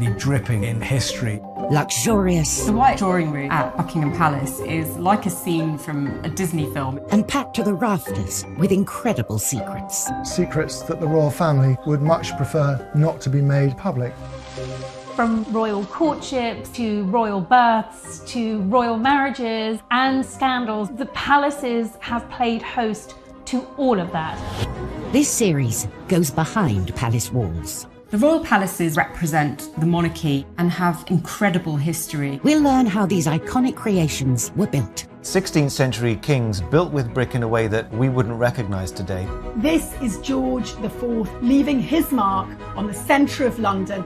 dripping in history. Luxurious. The White Drawing Room at Buckingham Palace is like a scene from a Disney film. And packed to the rafters with incredible secrets. Secrets that the royal family would much prefer not to be made public. From royal courtships to royal births to royal marriages and scandals, the palaces have played host to all of that. This series goes behind palace walls. The royal palaces represent the monarchy and have incredible history. We'll learn how these iconic creations were built. 16th century kings built with brick in a way that we wouldn't recognise today. This is George IV leaving his mark on the centre of London.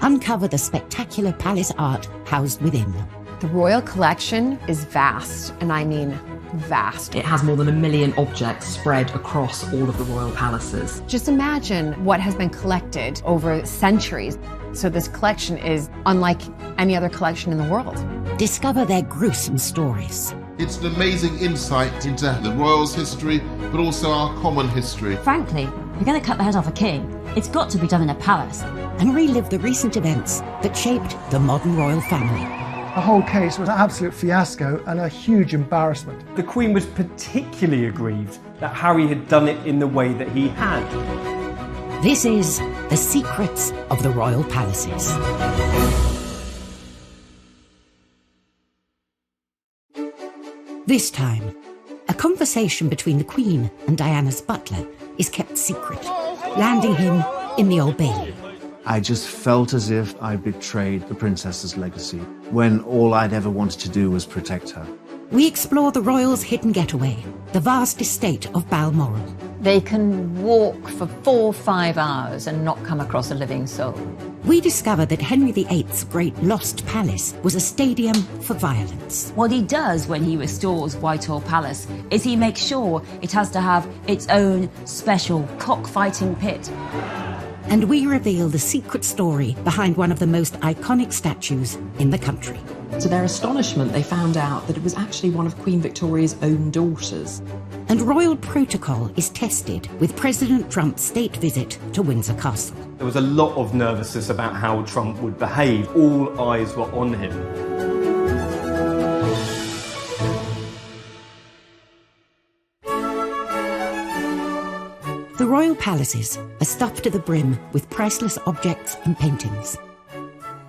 Uncover the spectacular palace art housed within. The royal collection is vast, and I mean vast. It has more than 1 million objects spread across all of the royal palaces. Just imagine what has been collected over centuries. So this collection is unlike any other collection in the world. Discover their gruesome stories. It's an amazing insight into the royals' history, but also our common history. Frankly, you're going to cut the head off a king. It's got to be done in a palace. And relive the recent events that shaped the modern royal family. The whole case was an absolute fiasco and a huge embarrassment. The Queen was particularly aggrieved that Harry had done it in the way that he had. This is The Secrets of the Royal Palaces. This time, a conversation between the Queen and Diana's butler is kept secret, landing him in the Old Bailey. I just felt as if I betrayed the princess's legacy, when all I'd ever wanted to do was protect her. We explore the royals' hidden getaway, the vast estate of Balmoral. They can walk for 4 or 5 hours and not come across a living soul. We discover that Henry VIII's great lost palace was a stadium for violence. What he does when he restores Whitehall Palace is he makes sure it has to have its own special cockfighting pit. And we reveal the secret story behind one of the most iconic statues in the country. To their astonishment, they found out that it was actually one of Queen Victoria's own daughters. And royal protocol is tested with President Trump's state visit to Windsor Castle. There was a lot of nervousness about how Trump would behave. All eyes were on him. The royal palaces are stuffed to the brim with priceless objects and paintings.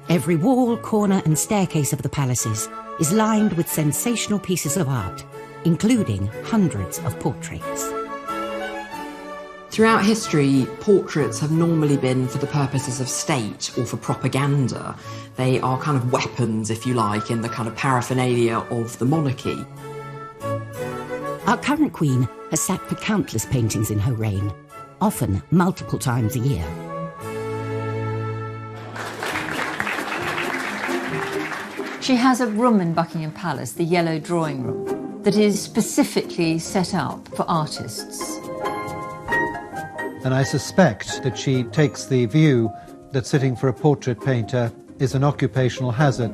Every wall, corner and staircase of the palaces is lined with sensational pieces of art, including hundreds of portraits. Throughout history, portraits have normally been for the purposes of state or for propaganda. They are kind of weapons, if you like, in the kind of paraphernalia of the monarchy. Our current queen has sat for countless paintings in her reign, often multiple times a year. She has a room in Buckingham Palace, the Yellow Drawing Room, that is specifically set up for artists. And I suspect that she takes the view that sitting for a portrait painter is an occupational hazard.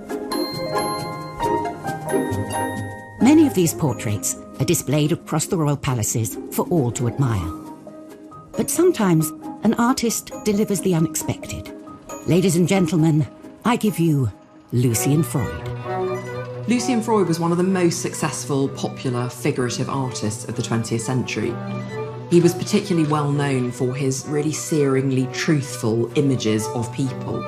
Many of these portraits are displayed across the royal palaces for all to admire. But sometimes an artist delivers the unexpected. Ladies and gentlemen, I give you Lucian Freud. Lucian Freud was one of the most successful, popular, figurative artists of the 20th century. He was particularly well known for his really searingly truthful images of people.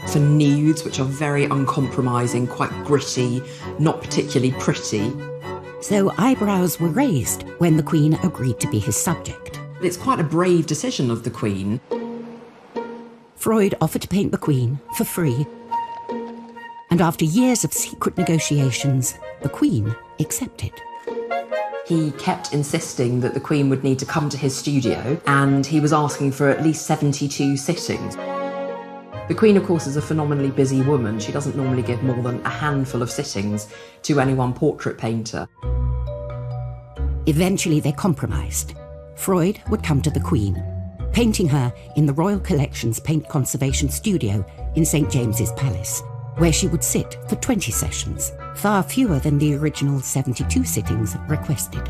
For nudes, which are very uncompromising, quite gritty, not particularly pretty. So eyebrows were raised when the Queen agreed to be his subject. It's quite a brave decision of the Queen. Freud offered to paint the Queen for free. And after years of secret negotiations, the Queen accepted. He kept insisting that the Queen would need to come to his studio, and he was asking for at least 72 sittings. The Queen, of course, is a phenomenally busy woman. She doesn't normally give more than a handful of sittings to any one portrait painter. Eventually they compromised. Freud would come to the Queen, painting her in the Royal Collection's Paint Conservation Studio in St. James's Palace, where she would sit for 20 sessions, far fewer than the original 72 sittings requested.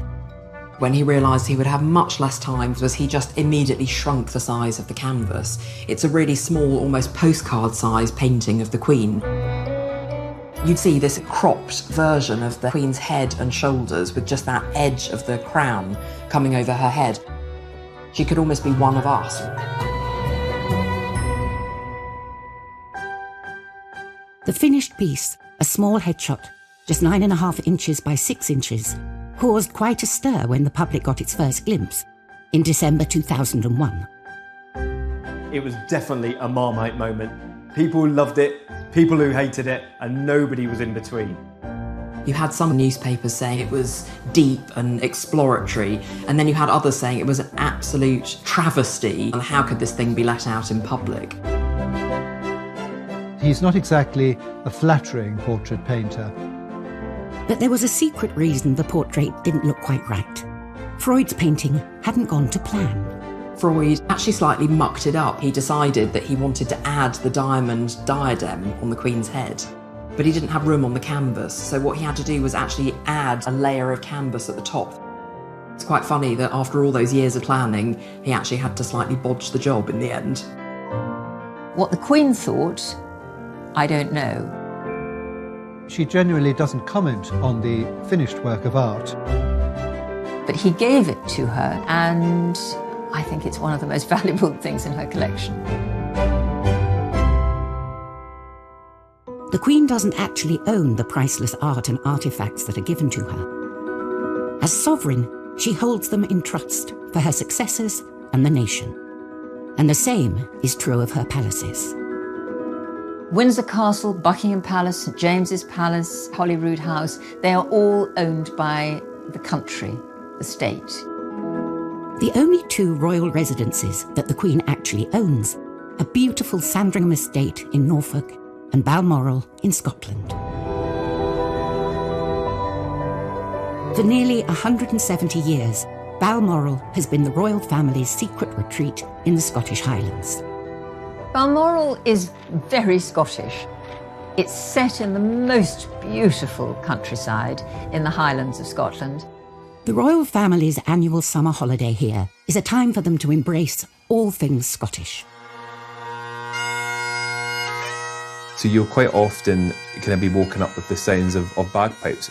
When he realised he would have much less time, was he just immediately shrunk the size of the canvas. It's a really small, almost postcard-sized painting of the Queen. You'd see this cropped version of the Queen's head and shoulders with just that edge of the crown coming over her head. She could almost be one of us. The finished piece, a small headshot, just 9.5 inches by 6 inches, caused quite a stir when the public got its first glimpse in December 2001. It was definitely a Marmite moment. People loved it, people who hated it, and nobody was in between. You had some newspapers saying it was deep and exploratory, and then you had others saying it was an absolute travesty, and how could this thing be let out in public? He's not exactly a flattering portrait painter. But there was a secret reason the portrait didn't look quite right. Freud's painting hadn't gone to plan. Freud actually slightly mucked it up. He decided that he wanted to add the diamond diadem on the Queen's head, but he didn't have room on the canvas, so what he had to do was actually add a layer of canvas at the top. It's quite funny that after all those years of planning, he actually had to slightly bodge the job in the end. What the Queen thought, I don't know. She generally doesn't comment on the finished work of art. But he gave it to her, and I think it's one of the most valuable things in her collection. The Queen doesn't actually own the priceless art and artifacts that are given to her. As sovereign, she holds them in trust for her successors and the nation. And the same is true of her palaces. Windsor Castle, Buckingham Palace, St James's Palace, Holyrood House, they are all owned by the country, the state. The only 2 royal residences that the Queen actually owns are beautiful Sandringham Estate in Norfolk and Balmoral in Scotland. For nearly 170 years, Balmoral has been the royal family's secret retreat in the Scottish Highlands. Balmoral is very Scottish. It's set in the most beautiful countryside in the Highlands of Scotland. The royal family's annual summer holiday here is a time for them to embrace all things Scottish. So you'll quite often kind of be woken up with the sounds of bagpipes.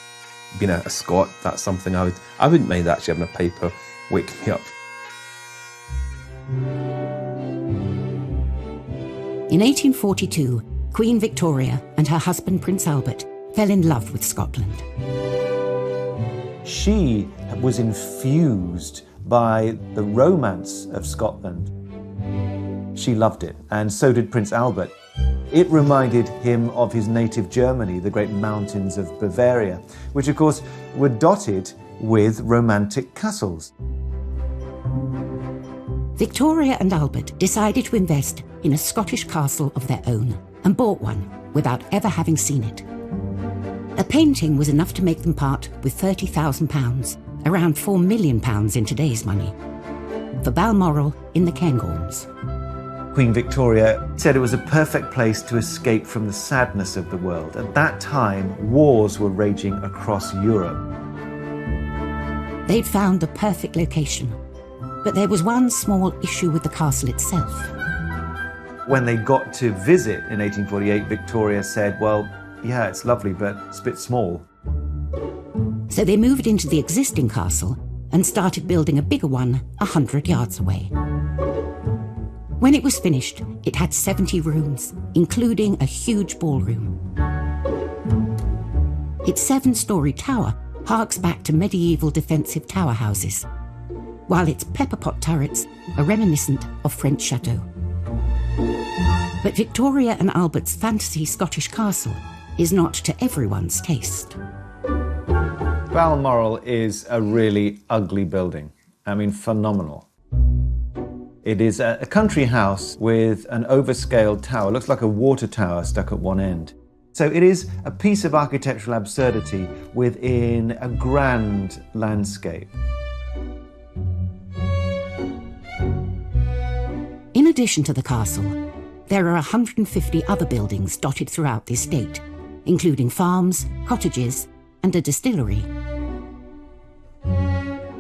Being a Scot, that's something I wouldn't mind actually having a piper wake me up. In 1842, Queen Victoria and her husband Prince Albert fell in love with Scotland. She was infused by the romance of Scotland. She loved it, and so did Prince Albert. It reminded him of his native Germany, the great mountains of Bavaria, which of course were dotted with romantic castles. Victoria and Albert decided to invest in a Scottish castle of their own and bought one without ever having seen it. A painting was enough to make them part with £30,000, around £4 million in today's money, for Balmoral in the Cairngorms. Queen Victoria said it was a perfect place to escape from the sadness of the world. At that time, wars were raging across Europe. They'd found the perfect location, but there was one small issue with the castle itself. When they got to visit in 1848, Victoria said, well, yeah, it's lovely, but it's a bit small. So they moved into the existing castle and started building a bigger one 100 yards away. When it was finished, it had 70 rooms, including a huge ballroom. Its 7-storey tower harks back to medieval defensive tower houses, while its pepper-pot turrets are reminiscent of French chateaux. But Victoria and Albert's fantasy Scottish castle is not to everyone's taste. Balmoral is a really ugly building. I mean, phenomenal. It is a country house with an overscaled tower. It looks like a water tower stuck at one end. So it is a piece of architectural absurdity within a grand landscape. In addition to the castle, there are 150 other buildings dotted throughout the estate, including farms, cottages, and a distillery.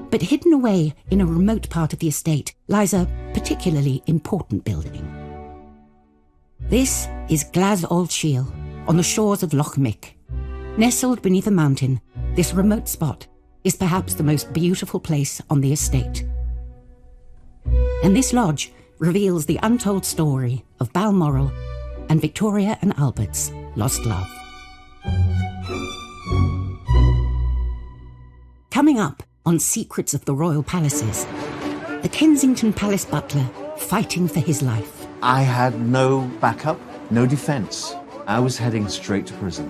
But hidden away in a remote part of the estate lies a particularly important building. This is Glas Old Shiel, on the shores of Loch Mick. Nestled beneath a mountain, this remote spot is perhaps the most beautiful place on the estate. And this lodge reveals the untold story of Balmoral and Victoria and Albert's lost love. Coming up on Secrets of the Royal Palaces, the Kensington Palace butler fighting for his life. I had no backup, no defence. I was heading straight to prison.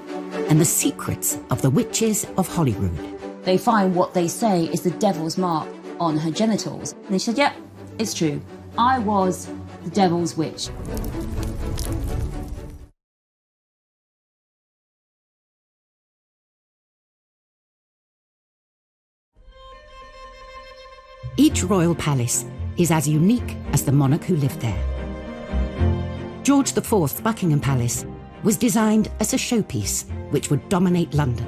And the secrets of the witches of Holyrood. They find what they say is the devil's mark on her genitals. And she said, yep, it's true. I was the devil's witch. Each royal palace is as unique as the monarch who lived there. George IV's Buckingham Palace was designed as a showpiece which would dominate London,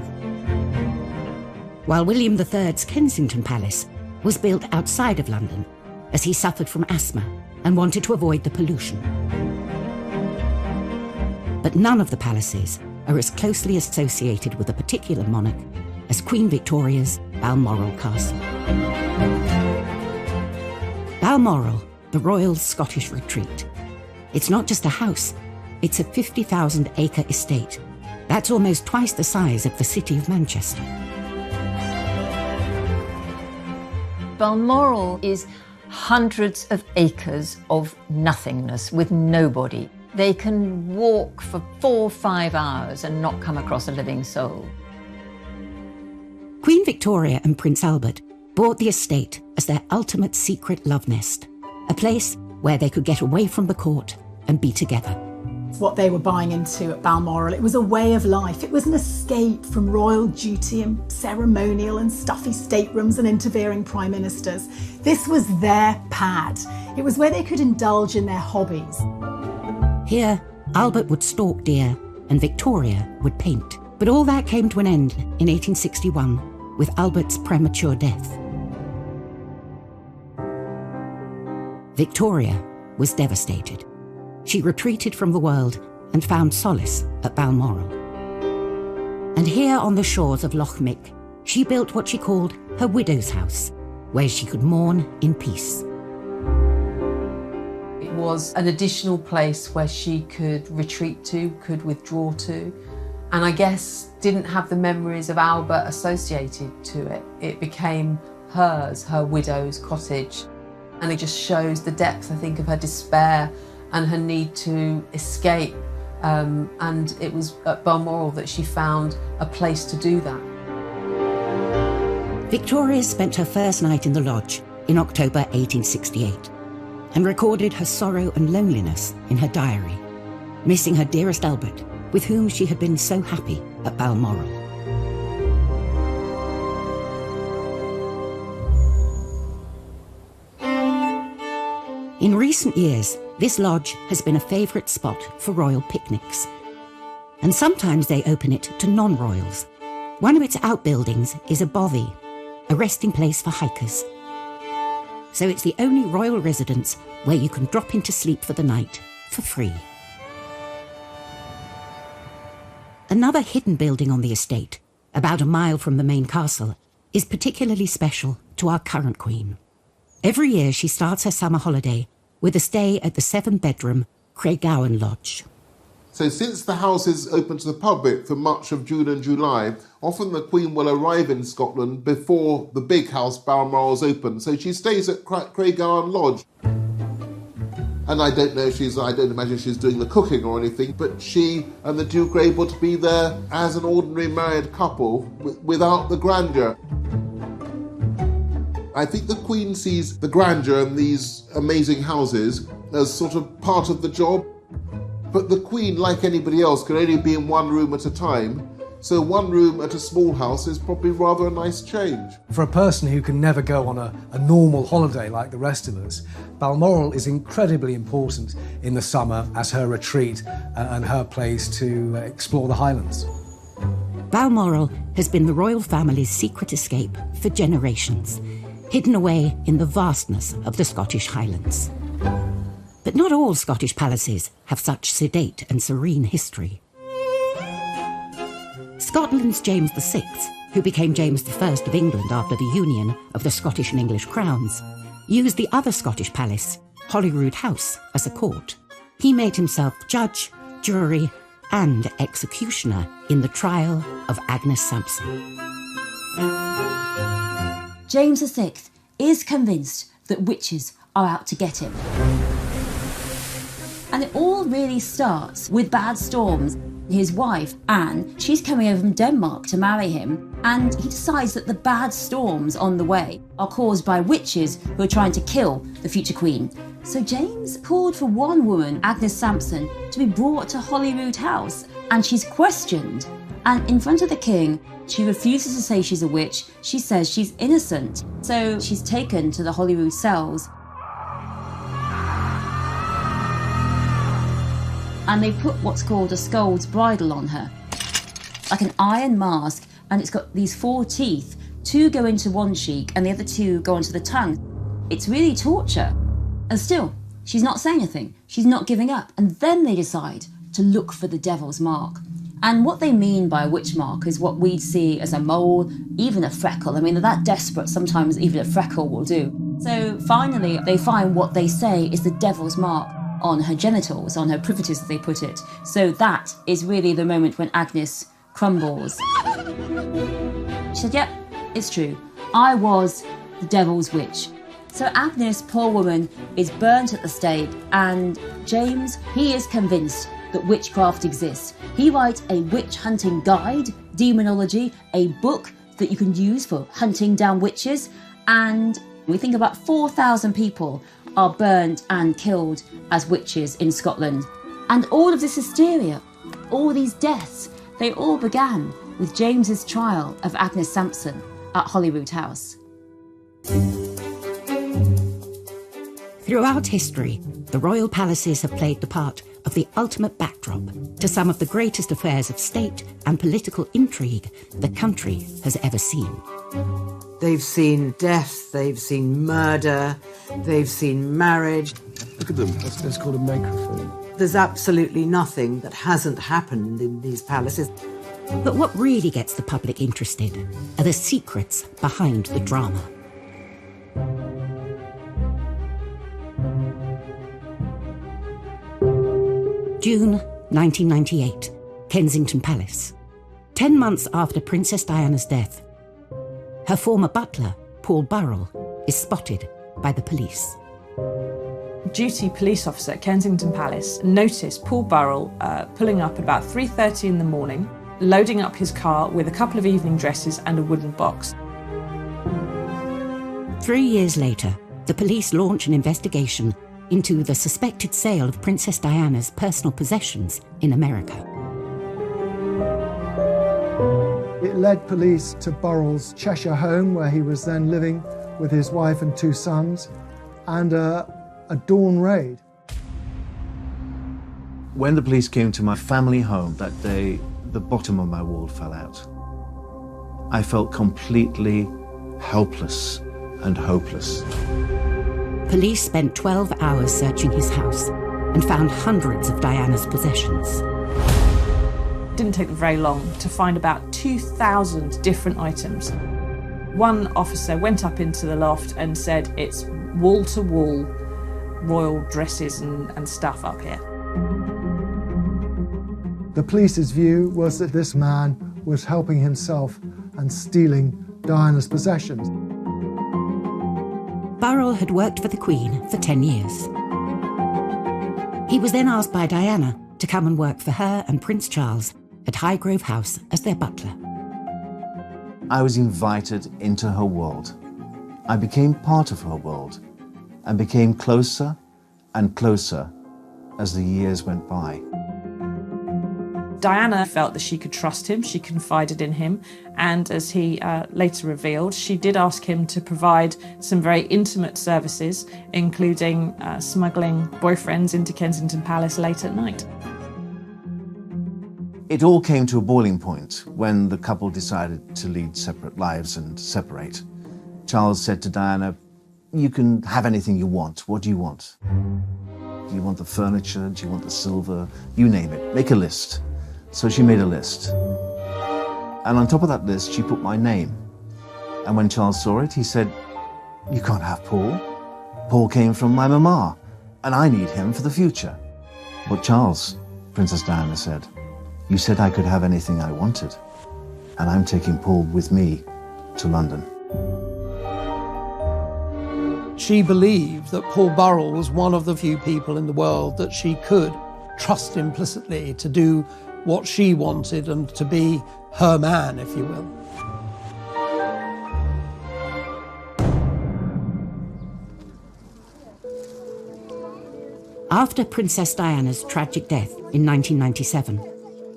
while William III's Kensington Palace was built outside of London as he suffered from asthma and wanted to avoid the pollution. But none of the palaces are as closely associated with a particular monarch as Queen Victoria's Balmoral Castle. Balmoral, the Royal Scottish Retreat. It's not just a house, it's a 50,000-acre estate. That's almost twice the size of the city of Manchester. Balmoral is hundreds of acres of nothingness with nobody. They can walk for 4 or 5 hours and not come across a living soul. Queen Victoria and Prince Albert bought the estate as their ultimate secret love nest, a place where they could get away from the court and be together. What they were buying into at Balmoral, it was a way of life. It was an escape from royal duty and ceremonial and stuffy staterooms and interfering prime ministers. This was their pad. It was where they could indulge in their hobbies. Here, Albert would stalk deer and Victoria would paint. But all that came to an end in 1861 with Albert's premature death. Victoria was devastated. She retreated from the world and found solace at Balmoral. And here on the shores of Loch Mick, she built what she called her widow's house, where she could mourn in peace. It was an additional place where she could retreat to, could withdraw to, and I guess didn't have the memories of Albert associated to it. It became hers, her widow's cottage. And it just shows the depth, I think, of her despair and her need to escape. And it was at Balmoral that she found a place to do that. Victoria spent her first night in the lodge in October 1868 and recorded her sorrow and loneliness in her diary, missing her dearest Albert, with whom she had been so happy at Balmoral. In recent years, this lodge has been a favourite spot for royal picnics. And sometimes they open it to non-royals. One of its outbuildings is a bothy, a resting place for hikers. So it's the only royal residence where you can drop into sleep for the night for free. Another hidden building on the estate, about a mile from the main castle, is particularly special to our current queen. Every year she starts her summer holiday with a stay at the 7-bedroom Craiggowan Lodge. So since the house is open to the public for much of June and July, often the Queen will arrive in Scotland before the big house Balmoral is open. So she stays at Craiggowan Lodge. And I don't imagine she's doing the cooking or anything, but she and the Duke are able to be there as an ordinary married couple without the grandeur. I think the Queen sees the grandeur in these amazing houses as sort of part of the job. But the Queen, like anybody else, can only be in one room at a time. So one room at a small house is probably rather a nice change. For a person who can never go on a normal holiday like the rest of us, Balmoral is incredibly important in the summer as her retreat and her place to explore the Highlands. Balmoral has been the royal family's secret escape for generations. hidden away in the vastness of the Scottish Highlands. But not all Scottish palaces have such sedate and serene history. Scotland's James VI, who became James I of England after the union of the Scottish and English crowns, used the other Scottish palace, Holyrood House, as a court. He made himself judge, jury, and executioner in the trial of Agnes Sampson. James VI is convinced that witches are out to get him. And it all really starts with bad storms. His wife, Anne, she's coming over from Denmark to marry him, and he decides that the bad storms on the way are caused by witches who are trying to kill the future queen. So James called for one woman, Agnes Sampson, to be brought to Holyrood House, and she's questioned. And in front of the king, she refuses to say she's a witch. She says she's innocent. So she's taken to the Holyrood cells. And they put what's called a scold's bridle on her, like an iron mask, and it's got these 4 teeth. 2 go into one cheek and the other 2 go into the tongue. It's really torture. And still, she's not saying anything. She's not giving up. And then they decide to look for the devil's mark. And what they mean by a witch mark is what we'd see as a mole, even a freckle. I mean, they're that desperate, sometimes even a freckle will do. So finally, they find what they say is the devil's mark on her genitals, on her privities, as they put it. So that is really the moment when Agnes crumbles. She said, yep, it's true. I was the devil's witch. So Agnes, poor woman, is burnt at the stake, and James, he is convinced that witchcraft exists. He writes a witch hunting guide, demonology, a book that you can use for hunting down witches, and we think about 4,000 people are burnt and killed as witches in Scotland. And all of this hysteria, all these deaths, they all began with James's trial of Agnes Sampson at Holyrood House. Throughout history, the royal palaces have played the part of the ultimate backdrop to some of the greatest affairs of state and political intrigue the country has ever seen. They've seen death, they've seen murder, they've seen marriage. Look at them, that's called a microphone. There's absolutely nothing that hasn't happened in these palaces. But what really gets the public interested are the secrets behind the drama. June 1998, Kensington Palace. 10 months after Princess Diana's death, her former butler, Paul Burrell, is spotted by the police. Duty police officer at Kensington Palace noticed Paul Burrell pulling up at about 3:30 in the morning, loading up his car with a couple of evening dresses and a wooden box. 3 years later, the police launch an investigation into the suspected sale of Princess Diana's personal possessions in America. It led police to Burrell's Cheshire home, where he was then living with his wife and 2 sons, and a dawn raid. When the police came to my family home that day, the bottom of my world fell out. I felt completely helpless and hopeless. Police spent 12 hours searching his house and found hundreds of Diana's possessions. It didn't take them very long to find about 2,000 different items. One officer went up into the loft and said, it's wall-to-wall royal dresses and stuff up here. The police's view was that this man was helping himself and stealing Diana's possessions. Burrell had worked for the Queen for 10 years. He was then asked by Diana to come and work for her and Prince Charles at Highgrove House as their butler. I was invited into her world. I became part of her world and became closer and closer as the years went by. Diana felt that she could trust him, she confided in him, and as he later revealed, she did ask him to provide some very intimate services, including smuggling boyfriends into Kensington Palace late at night. It all came to a boiling point when the couple decided to lead separate lives and separate. Charles said to Diana, "You can have anything you want. What do you want? Do you want the furniture? Do you want the silver? You name it. Make a list." So she made a list. And on top of that list, she put my name. And when Charles saw it, he said, "You can't have Paul. Paul came from my mama, and I need him for the future." "But Charles," Princess Diana said, "you said I could have anything I wanted. And I'm taking Paul with me to London." She believed that Paul Burrell was one of the few people in the world that she could trust implicitly to do what she wanted and to be her man, if you will. After Princess Diana's tragic death in 1997,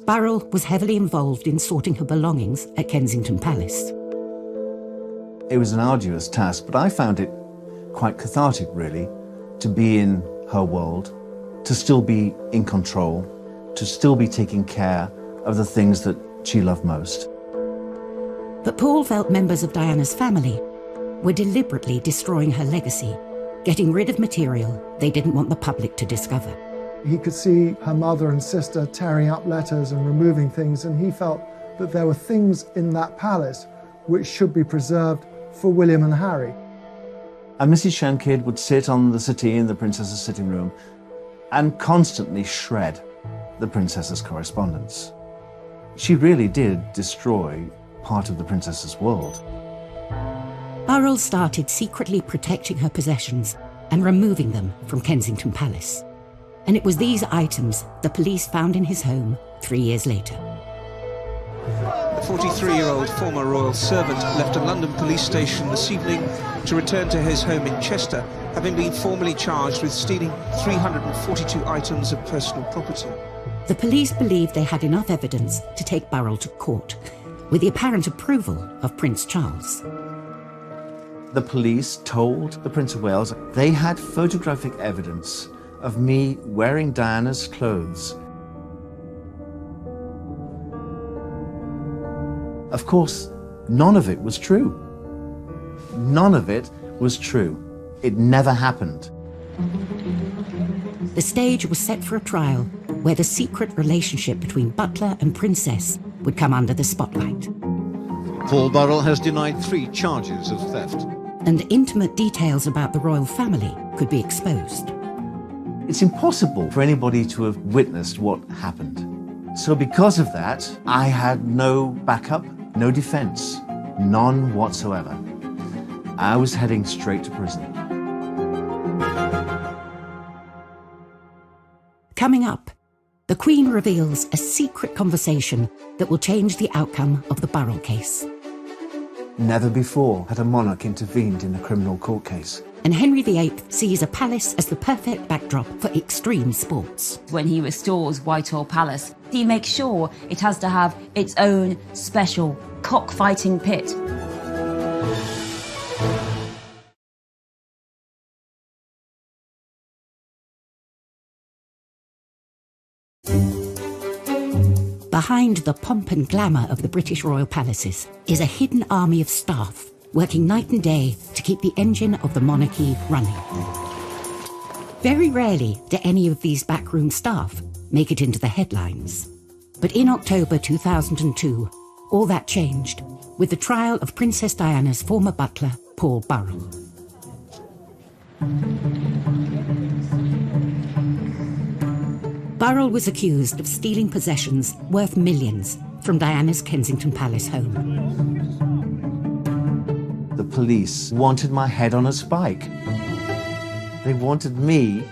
Burrell was heavily involved in sorting her belongings at Kensington Palace. It was an arduous task, but I found it quite cathartic, really, to be in her world, to still be in control, to still be taking care of the things that she loved most. But Paul felt members of Diana's family were deliberately destroying her legacy, getting rid of material they didn't want the public to discover. He could see her mother and sister tearing up letters and removing things, and he felt that there were things in that palace which should be preserved for William and Harry. And Mrs. Shankid would sit on the settee in the princess's sitting room and constantly shred the princess's correspondence. She really did destroy part of the princess's world. Burrell started secretly protecting her possessions and removing them from Kensington Palace. And it was these items the police found in his home 3 years later. The 43-year-old former royal servant left a London police station this evening to return to his home in Chester, having been formally charged with stealing 342 items of personal property. The police believed they had enough evidence to take Burrell to court, with the apparent approval of Prince Charles. The police told the Prince of Wales they had photographic evidence of me wearing Diana's clothes. Of course, none of it was true. None of it was true. It never happened. The stage was set for a trial where the secret relationship between butler and princess would come under the spotlight. Paul Burrell has denied 3 charges of theft. And intimate details about the royal family could be exposed. It's impossible for anybody to have witnessed what happened. So because of that, I had no backup, no defense, none whatsoever. I was heading straight to prison. Coming up, the Queen reveals a secret conversation that will change the outcome of the Burrell case. Never before had a monarch intervened in a criminal court case. And Henry VIII sees a palace as the perfect backdrop for extreme sports. When he restores Whitehall Palace, he makes sure it has to have its own special cockfighting pit. Behind the pomp and glamour of the British royal palaces is a hidden army of staff working night and day to keep the engine of the monarchy running. Very rarely do any of these backroom staff make it into the headlines. But in October 2002, all that changed with the trial of Princess Diana's former butler, Paul Burrell. Burrell was accused of stealing possessions worth millions from Diana's Kensington Palace home. The police wanted my head on a spike. They wanted me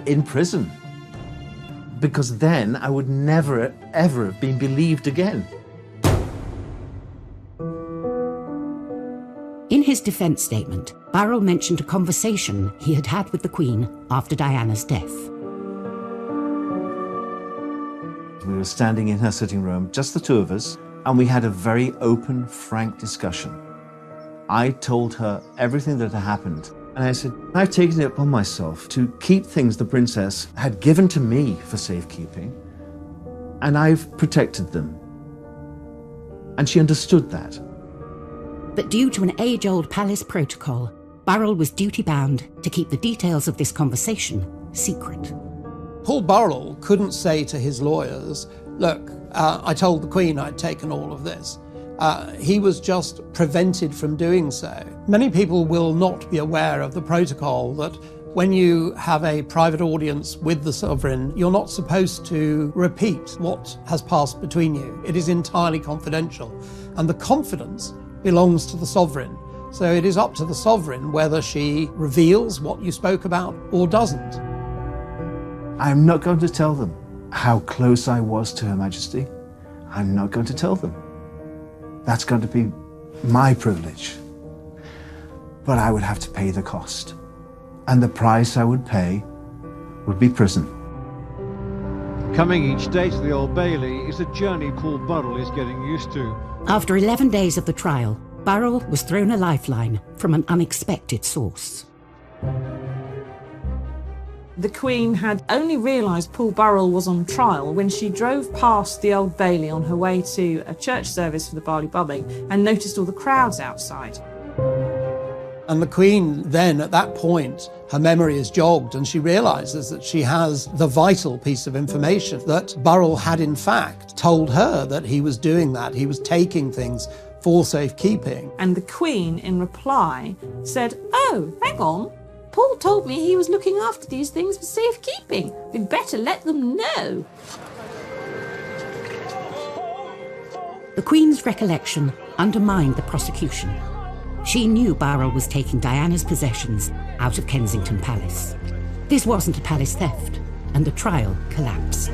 in prison, because then I would never, ever have been believed again. In his defence statement, Burrell mentioned a conversation he had had with the Queen after Diana's death. We were standing in her sitting room, just the two of us, and we had a very open, frank discussion. I told her everything that had happened, and I said, I've taken it upon myself to keep things the princess had given to me for safekeeping, and I've protected them. And she understood that. But due to an age-old palace protocol, Burrell was duty-bound to keep the details of this conversation secret. Paul Burrell couldn't say to his lawyers, look, I told the Queen I'd taken all of this. He was just prevented from doing so. Many people will not be aware of the protocol that when you have a private audience with the sovereign, you're not supposed to repeat what has passed between you. It is entirely confidential, and the confidence belongs to the sovereign. So it is up to the sovereign whether she reveals what you spoke about or doesn't. I'm not going to tell them how close I was to Her Majesty. I'm not going to tell them. That's going to be my privilege. But I would have to pay the cost. And the price I would pay would be prison. Coming each day to the Old Bailey is a journey Paul Burrell is getting used to. After 11 days of the trial, Burrell was thrown a lifeline from an unexpected source. The Queen had only realised Paul Burrell was on trial when she drove past the Old Bailey on her way to a church service for the Barley Bombing and noticed all the crowds outside. And the Queen then, at that point, her memory is jogged and she realises that she has the vital piece of information that Burrell had in fact told her that he was doing that. He was taking things for safekeeping. And the Queen, in reply, said, oh, hang on, Paul told me he was looking after these things for safekeeping. We'd better let them know. The Queen's recollection undermined the prosecution. She knew Burrell was taking Diana's possessions out of Kensington Palace. This wasn't a palace theft, and the trial collapsed.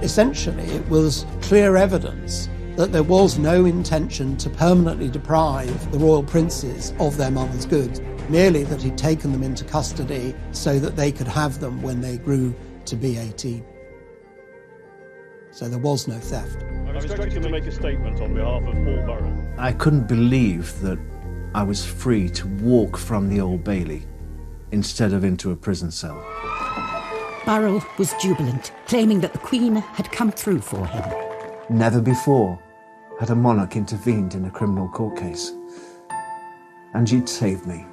Essentially, it was clear evidence that there was no intention to permanently deprive the royal princes of their mother's goods, merely that he'd taken them into custody so that they could have them when they grew to be 18. So there was no theft. I'm expecting to make a statement on behalf of Paul Burrell. I couldn't believe that I was free to walk from the Old Bailey instead of into a prison cell. Burrell was jubilant, claiming that the Queen had come through for him. Never before had a monarch intervened in a criminal court case. And she'd saved me.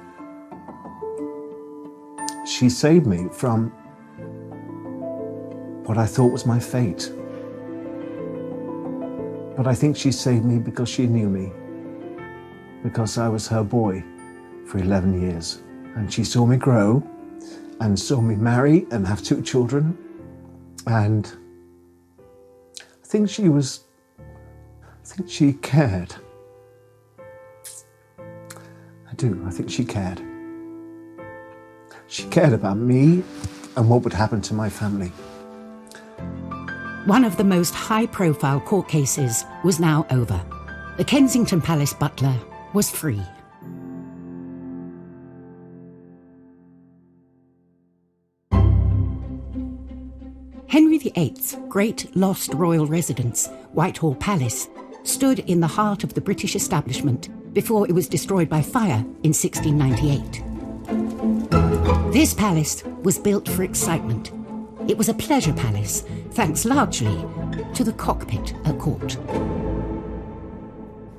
She saved me from what I thought was my fate. But I think she saved me because she knew me, because I was her boy for 11 years. And she saw me grow and saw me marry and have 2 children. And I think she cared. I do, I think she cared. She cared about me and what would happen to my family. One of the most high-profile court cases was now over. The Kensington Palace butler was free. Henry VIII's great lost royal residence, Whitehall Palace, stood in the heart of the British establishment before it was destroyed by fire in 1698. This palace was built for excitement. It was a pleasure palace, thanks largely to the cockpit at court.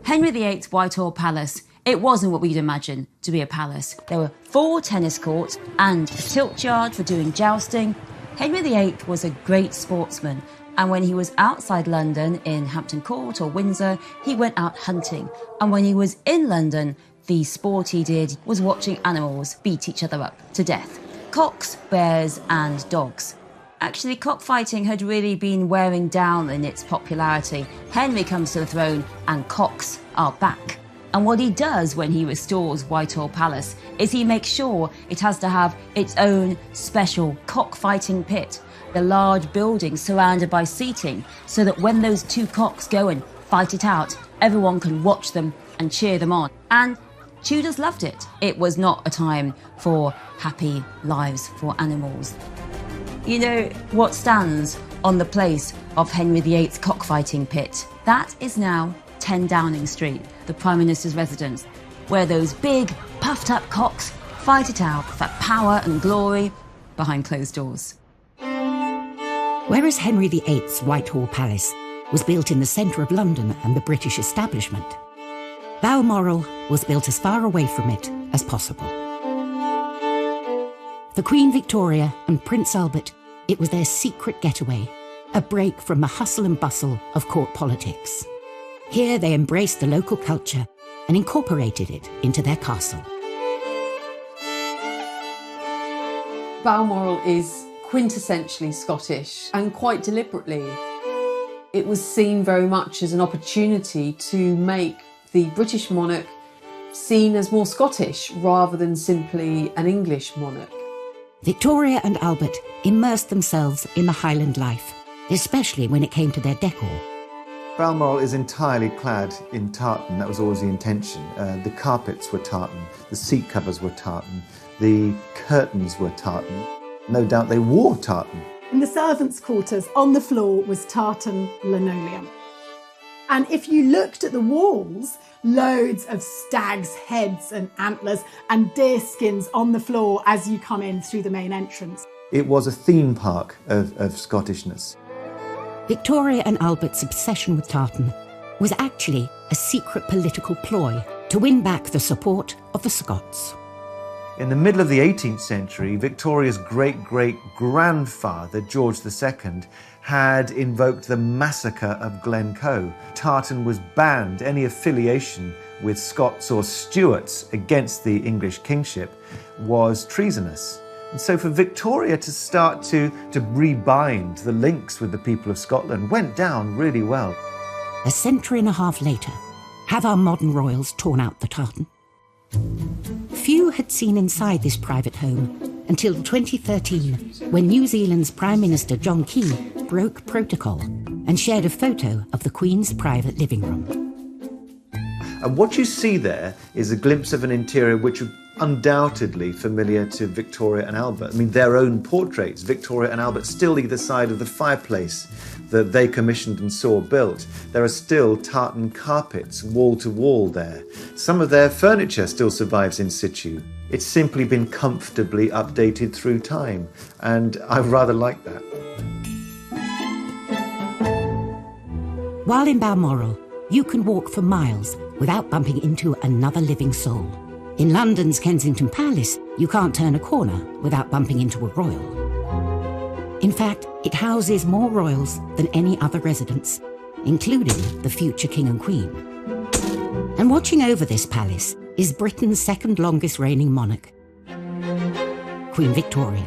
Henry VIII's Whitehall Palace, it wasn't what we'd imagine to be a palace. There were 4 tennis courts and a tilt yard for doing jousting. Henry VIII was a great sportsman, and when he was outside London in Hampton Court or Windsor, he went out hunting. And when he was in London, the sport he did was watching animals beat each other up to death. Cocks, bears and dogs. Actually, cockfighting had really been wearing down in its popularity. Henry comes to the throne and cocks are back. And what he does when he restores Whitehall Palace is he makes sure it has to have its own special cockfighting pit, the large building surrounded by seating, so that when those 2 cocks go and fight it out, everyone can watch them and cheer them on. And Tudors loved it. It was not a time for happy lives for animals. You know what stands on the place of Henry VIII's cockfighting pit? That is now 10 Downing Street, the Prime Minister's residence, where those big, puffed-up cocks fight it out for power and glory behind closed doors. Whereas Henry VIII's Whitehall Palace was built in the centre of London and the British establishment. Balmoral was built as far away from it as possible. For Queen Victoria and Prince Albert, it was their secret getaway, a break from the hustle and bustle of court politics. Here they embraced the local culture and incorporated it into their castle. Balmoral is quintessentially Scottish, and quite deliberately. It was seen very much as an opportunity to make the British monarch seen as more Scottish rather than simply an English monarch. Victoria and Albert immersed themselves in the Highland life, especially when it came to their decor. Balmoral is entirely clad in tartan. That was always the intention. The carpets were tartan, the seat covers were tartan, the curtains were tartan. No doubt they wore tartan. In the servants' quarters, on the floor was tartan linoleum. And if you looked at the walls, loads of stags' heads and antlers and deer skins on the floor as you come in through the main entrance. It was a theme park of Scottishness. Victoria and Albert's obsession with tartan was actually a secret political ploy to win back the support of the Scots. In the middle of the 18th century, Victoria's great-great-grandfather, George II, had invoked the massacre of Glencoe. Tartan was banned. Any affiliation with Scots or Stuarts against the English kingship was treasonous. And so for Victoria to start to rebind the links with the people of Scotland went down really well. A century and a half later, have our modern royals torn out the tartan? Few had seen inside this private home until 2013, when New Zealand's Prime Minister John Key broke protocol and shared a photo of the Queen's private living room. And what you see there is a glimpse of an interior which was undoubtedly familiar to Victoria and Albert. I mean, their own portraits, Victoria and Albert, still either side of the fireplace that they commissioned and saw built. There are still tartan carpets wall to wall there. Some of their furniture still survives in situ. It's simply been comfortably updated through time, and I rather like that. While in Balmoral, you can walk for miles without bumping into another living soul. In London's Kensington Palace, you can't turn a corner without bumping into a royal. In fact, it houses more royals than any other residence, including the future King and Queen. And watching over this palace is Britain's second longest reigning monarch, Queen Victoria.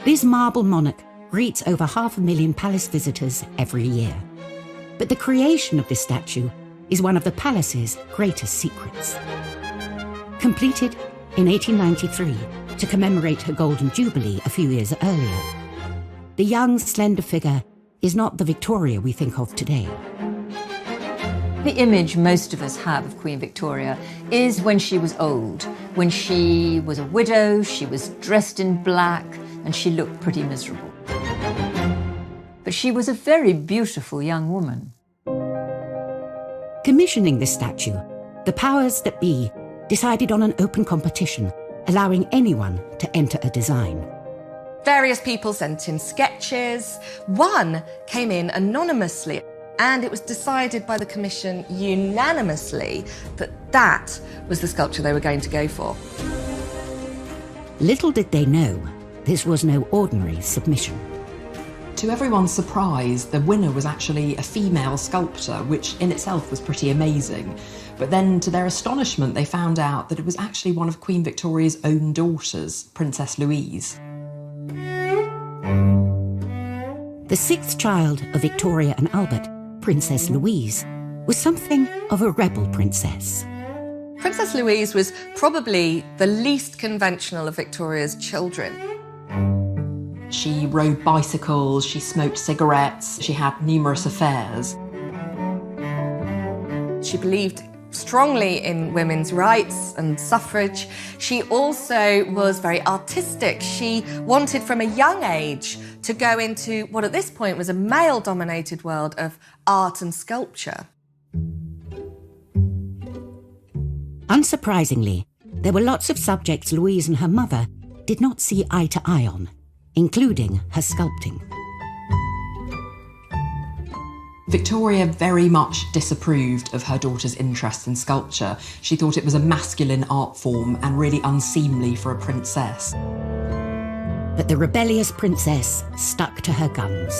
This marble monarch greets over 500,000 palace visitors every year. But the creation of this statue is one of the palace's greatest secrets. Completed in 1893 to commemorate her Golden Jubilee a few years earlier, the young, slender figure is not the Victoria we think of today. The image most of us have of Queen Victoria is when she was old, when she was a widow, she was dressed in black, and she looked pretty miserable. But she was a very beautiful young woman. Commissioning this statue, the powers that be decided on an open competition, allowing anyone to enter a design. Various people sent in sketches. One came in anonymously, and it was decided by the commission unanimously that that was the sculpture they were going to go for. Little did they know, this was no ordinary submission. To everyone's surprise, the winner was actually a female sculptor, which in itself was pretty amazing. But then, to their astonishment, they found out that it was actually one of Queen Victoria's own daughters, Princess Louise. The sixth child of Victoria and Albert, Princess Louise, was something of a rebel princess. Princess Louise was probably the least conventional of Victoria's children. She rode bicycles, she smoked cigarettes, she had numerous affairs. She believed strongly in women's rights and suffrage. She also was very artistic. She wanted from a young age to go into what at this point was a male-dominated world of art and sculpture. Unsurprisingly, there were lots of subjects Louise and her mother did not see eye to eye on, including her sculpting. Victoria very much disapproved of her daughter's interest in sculpture. She thought it was a masculine art form and really unseemly for a princess. But the rebellious princess stuck to her guns.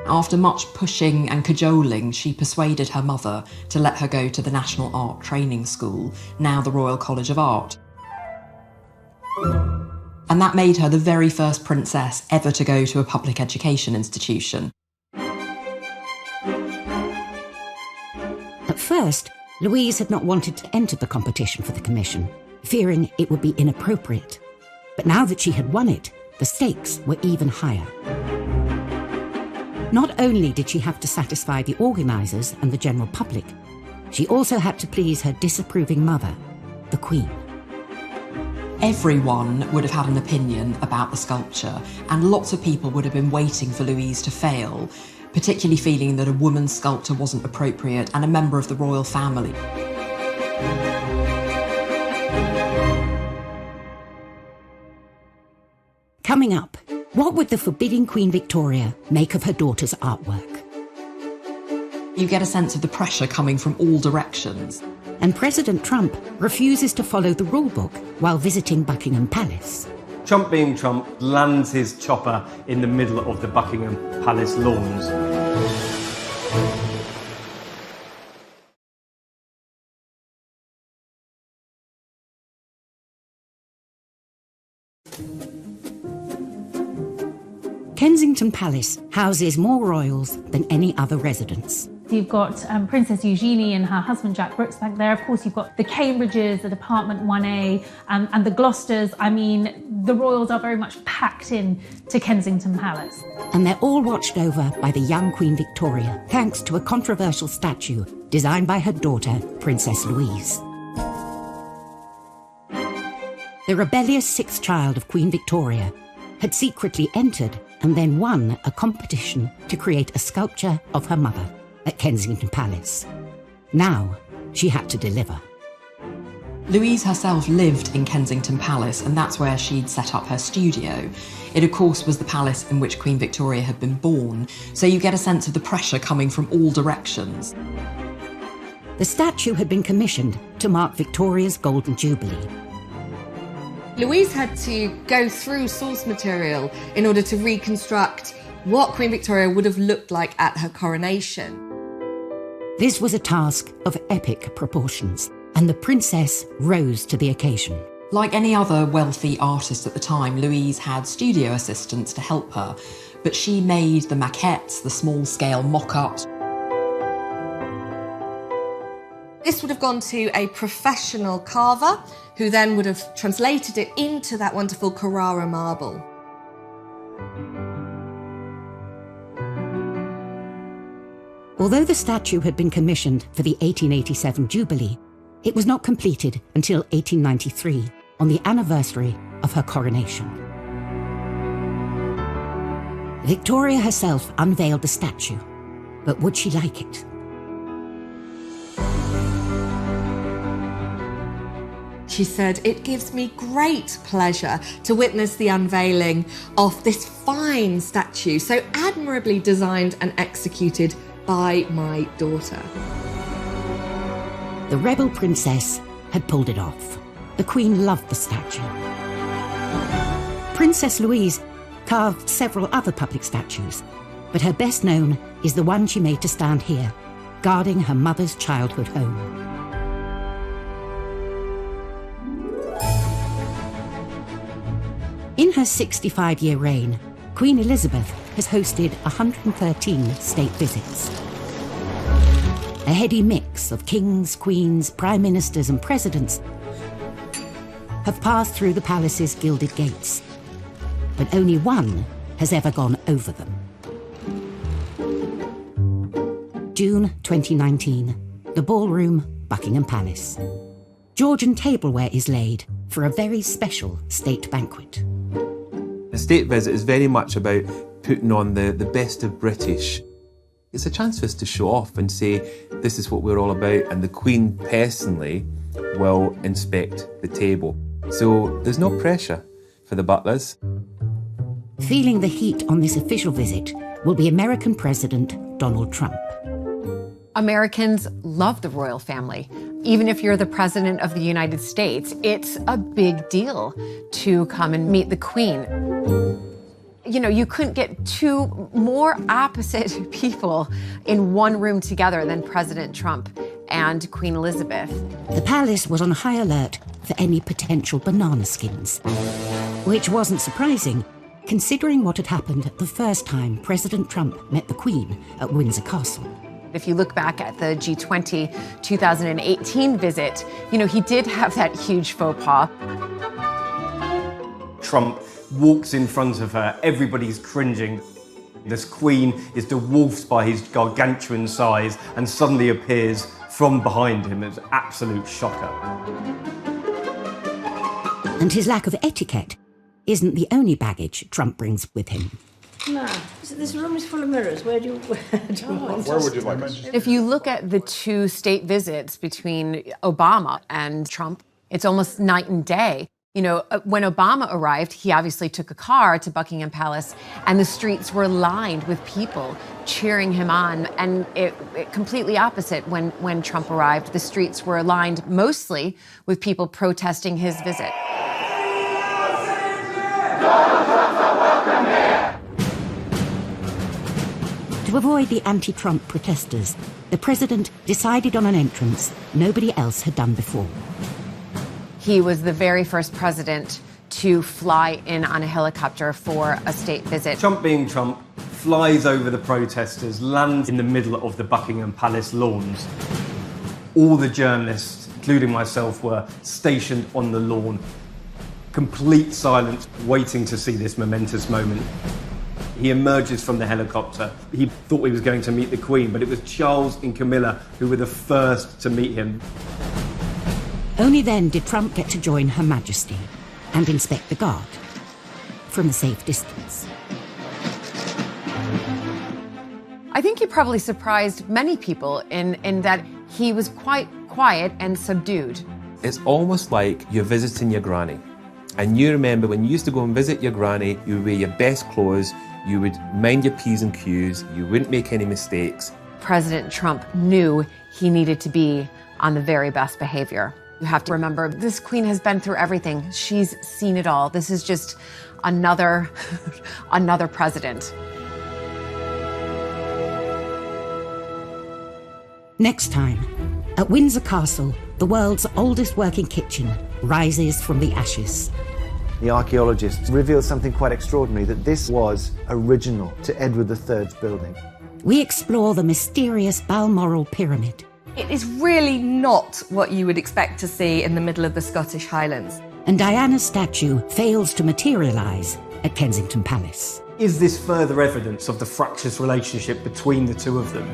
After much pushing and cajoling, she persuaded her mother to let her go to the National Art Training School, now the Royal College of Art. And that made her the very first princess ever to go to a public education institution. At first, Louise had not wanted to enter the competition for the commission, fearing it would be inappropriate. But now that she had won it, the stakes were even higher. Not only did she have to satisfy the organisers and the general public, she also had to please her disapproving mother, the Queen. Everyone would have had an opinion about the sculpture, and lots of people would have been waiting for Louise to fail, particularly feeling that a woman sculptor wasn't appropriate and a member of the royal family. Coming up, what would the forbidding Queen Victoria make of her daughter's artwork? You get a sense of the pressure coming from all directions. And President Trump refuses to follow the rulebook while visiting Buckingham Palace. Trump being Trump lands his chopper in the middle of the Buckingham Palace lawns. Kensington Palace houses more royals than any other residence. You've got Princess Eugenie and her husband Jack Brooks back there. Of course, you've got the Cambridges, the Department 1A, and the Gloucesters. I mean, the royals are very much packed in to Kensington Palace. And they're all watched over by the young Queen Victoria, thanks to a controversial statue designed by her daughter, Princess Louise. The rebellious sixth child of Queen Victoria had secretly entered and then won a competition to create a sculpture of her mother at Kensington Palace. Now she had to deliver. Louise herself lived in Kensington Palace, and that's where she'd set up her studio. It, of course, was the palace in which Queen Victoria had been born, so you get a sense of the pressure coming from all directions. The statue had been commissioned to mark Victoria's Golden Jubilee. Louise had to go through source material in order to reconstruct what Queen Victoria would have looked like at her coronation. This was a task of epic proportions, and the princess rose to the occasion. Like any other wealthy artist at the time, Louise had studio assistants to help her, but she made the maquettes, the small-scale mock-ups. This would have gone to a professional carver, who then would have translated it into that wonderful Carrara marble. Although the statue had been commissioned for the 1887 Jubilee, it was not completed until 1893, on the anniversary of her coronation. Victoria herself unveiled the statue, but would she like it? She said, "It gives me great pleasure to witness the unveiling of this fine statue, so admirably designed and executed by my daughter." The rebel princess had pulled it off. The Queen loved the statue. Princess Louise carved several other public statues, but her best known is the one she made to stand here, guarding her mother's childhood home. In her 65-year reign, Queen Elizabeth has hosted 113 state visits. A heady mix of kings, queens, prime ministers and presidents have passed through the palace's gilded gates, but only one has ever gone over them. June 2019, the ballroom, Buckingham Palace. Georgian tableware is laid for a very special state banquet. The state visit is very much about putting on the best of British. It's a chance for us to show off and say, this is what we're all about, and the Queen personally will inspect the table. So there's no pressure for the butlers. Feeling the heat on this official visit, will be American President Donald Trump. Americans love the royal family. Even if you're the President of the United States, it's a big deal to come and meet the Queen. You know, you couldn't get two more opposite people in one room together than President Trump and Queen Elizabeth. The palace was on high alert for any potential banana skins, which wasn't surprising, considering what had happened the first time President Trump met the Queen at Windsor Castle. If you look back at the G20 2018 visit, you know, he did have that huge faux pas. Trump walks in front of her, everybody's cringing. This Queen is dwarfed by his gargantuan size and suddenly appears from behind him. It's an absolute shocker. And his lack of etiquette isn't the only baggage Trump brings with him. No, this room is full of mirrors. Where would you like us? If you look at the two state visits between Obama and Trump, it's almost night and day. You know, when Obama arrived, he obviously took a car to Buckingham Palace, and the streets were lined with people cheering him on. And it completely opposite when Trump arrived. The streets were lined mostly with people protesting his visit. To avoid the anti-Trump protesters, the president decided on an entrance nobody else had done before. He was the very first president to fly in on a helicopter for a state visit. Trump being Trump, flies over the protesters, lands in the middle of the Buckingham Palace lawns. All the journalists, including myself, were stationed on the lawn. Complete silence, waiting to see this momentous moment. He emerges from the helicopter. He thought he was going to meet the Queen, but it was Charles and Camilla who were the first to meet him. Only then did Trump get to join Her Majesty and inspect the guard from a safe distance. I think he probably surprised many people in that he was quite quiet and subdued. It's almost like you're visiting your granny. And you remember when you used to go and visit your granny, you would wear your best clothes, you would mind your P's and Q's, you wouldn't make any mistakes. President Trump knew he needed to be on the very best behavior. You have to remember, this Queen has been through everything. She's seen it all. This is just another president. Next time, at Windsor Castle, the world's oldest working kitchen rises from the ashes. The archaeologists revealed something quite extraordinary, that this was original to Edward III's building. We explore the mysterious Balmoral pyramid. It is really not what you would expect to see in the middle of the Scottish Highlands. And Diana's statue fails to materialise at Kensington Palace. Is this further evidence of the fractious relationship between the two of them?